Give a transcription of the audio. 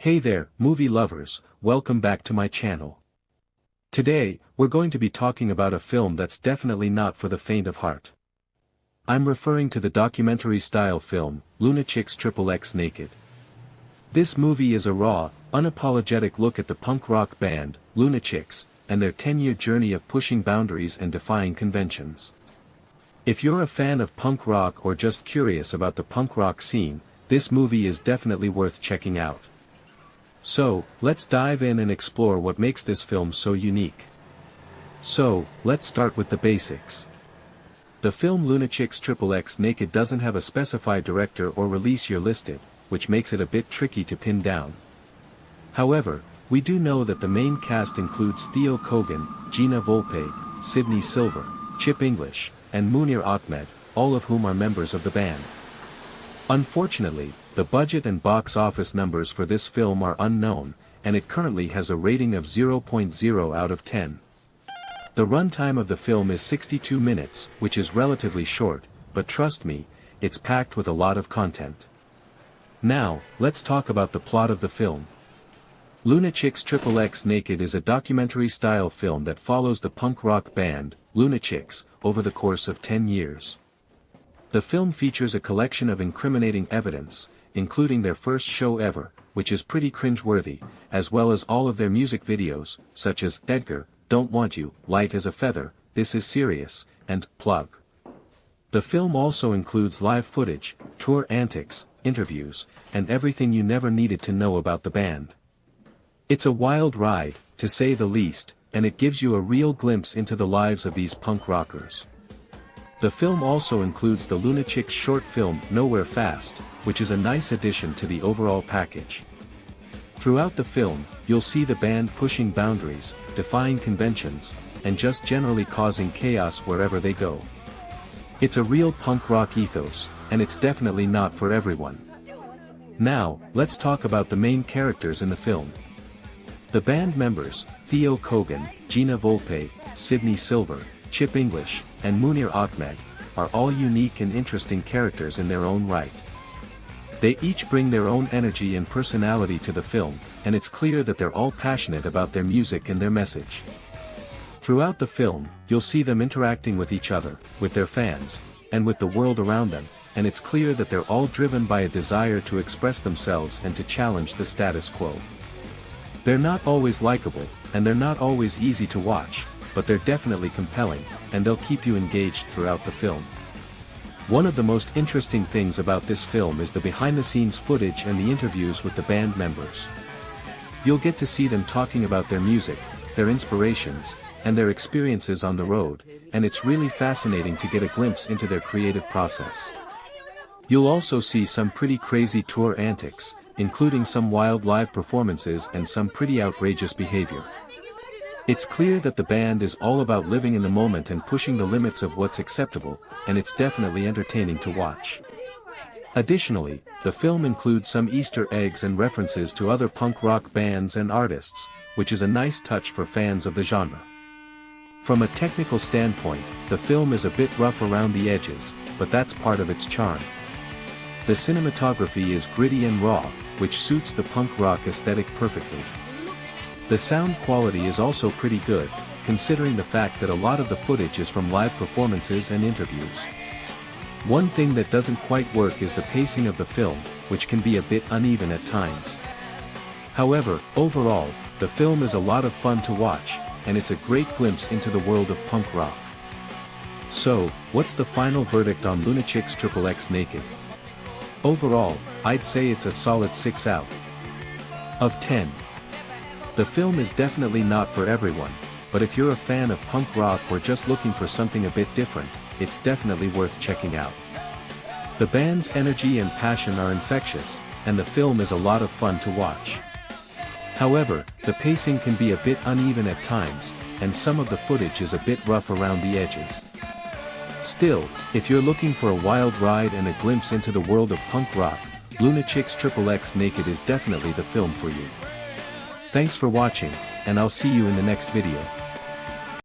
Hey there, movie lovers, welcome back to my channel. Today, we're going to be talking about a film that's definitely not for the faint of heart. I'm referring to the documentary-style film, Lunachicks XXX Naked. This movie is a raw, unapologetic look at the punk rock band, Lunachicks, and their 10-year journey of pushing boundaries and defying conventions. If you're a fan of punk rock or just curious about the punk rock scene, this movie is definitely worth checking out. So, let's dive in and explore what makes this film so unique. So, let's start with the basics. The film Lunachicks XXX Naked doesn't have a specified director or release year listed, which makes it a bit tricky to pin down. However, we do know that the main cast includes Theo Kogan, Gina Volpe, Sydney Silver, Chip English, and Munir Ahmed, all of whom are members of the band. Unfortunately, the budget and box office numbers for this film are unknown, and it currently has a rating of 0.0 out of 10. The runtime of the film is 62 minutes, which is relatively short, but trust me, it's packed with a lot of content. Now, let's talk about the plot of the film. Lunachicks XXX Naked is a documentary-style film that follows the punk rock band, Lunachicks, over the course of 10 years. The film features a collection of incriminating evidence, including their first show ever, which is pretty cringe-worthy, as well as all of their music videos, such as Edgar, Don't Want You, Light as a Feather, This Is Serious, and Plugg. The film also includes live footage, tour antics, interviews, and everything you never needed to know about the band. It's a wild ride, to say the least, and it gives you a real glimpse into the lives of these punk rockers. The film also includes the Lunachicks short film Nowhere Fast, which is a nice addition to the overall package. Throughout the film, you'll see the band pushing boundaries, defying conventions, and just generally causing chaos wherever they go. It's a real punk rock ethos, and it's definitely not for everyone. Now, let's talk about the main characters in the film. The band members, Theo Kogan, Gina Volpe, Sydney Silver, Chip English, and Munir Ahmed, are all unique and interesting characters in their own right. They each bring their own energy and personality to the film, and it's clear that they're all passionate about their music and their message. Throughout the film, you'll see them interacting with each other, with their fans, and with the world around them, and it's clear that they're all driven by a desire to express themselves and to challenge the status quo. They're not always likable, and they're not always easy to watch, but they're definitely compelling, and they'll keep you engaged throughout the film. One of the most interesting things about this film is the behind-the-scenes footage and the interviews with the band members. You'll get to see them talking about their music, their inspirations, and their experiences on the road, and it's really fascinating to get a glimpse into their creative process. You'll also see some pretty crazy tour antics, including some wild live performances and some pretty outrageous behavior. It's clear that the band is all about living in the moment and pushing the limits of what's acceptable, and it's definitely entertaining to watch. Additionally, the film includes some Easter eggs and references to other punk rock bands and artists, which is a nice touch for fans of the genre. From a technical standpoint, the film is a bit rough around the edges, but that's part of its charm. The cinematography is gritty and raw, which suits the punk rock aesthetic perfectly. The sound quality is also pretty good, considering the fact that a lot of the footage is from live performances and interviews. One thing that doesn't quite work is the pacing of the film, which can be a bit uneven at times. However, overall, the film is a lot of fun to watch, and it's a great glimpse into the world of punk rock. So, what's the final verdict on Lunachicks XXX Naked? Overall, I'd say it's a solid 6 out of 10. The film is definitely not for everyone, but if you're a fan of punk rock or just looking for something a bit different, it's definitely worth checking out. The band's energy and passion are infectious, and the film is a lot of fun to watch. However, the pacing can be a bit uneven at times, and some of the footage is a bit rough around the edges. Still, if you're looking for a wild ride and a glimpse into the world of punk rock, Lunachicks XXX Naked is definitely the film for you. Thanks for watching, and I'll see you in the next video.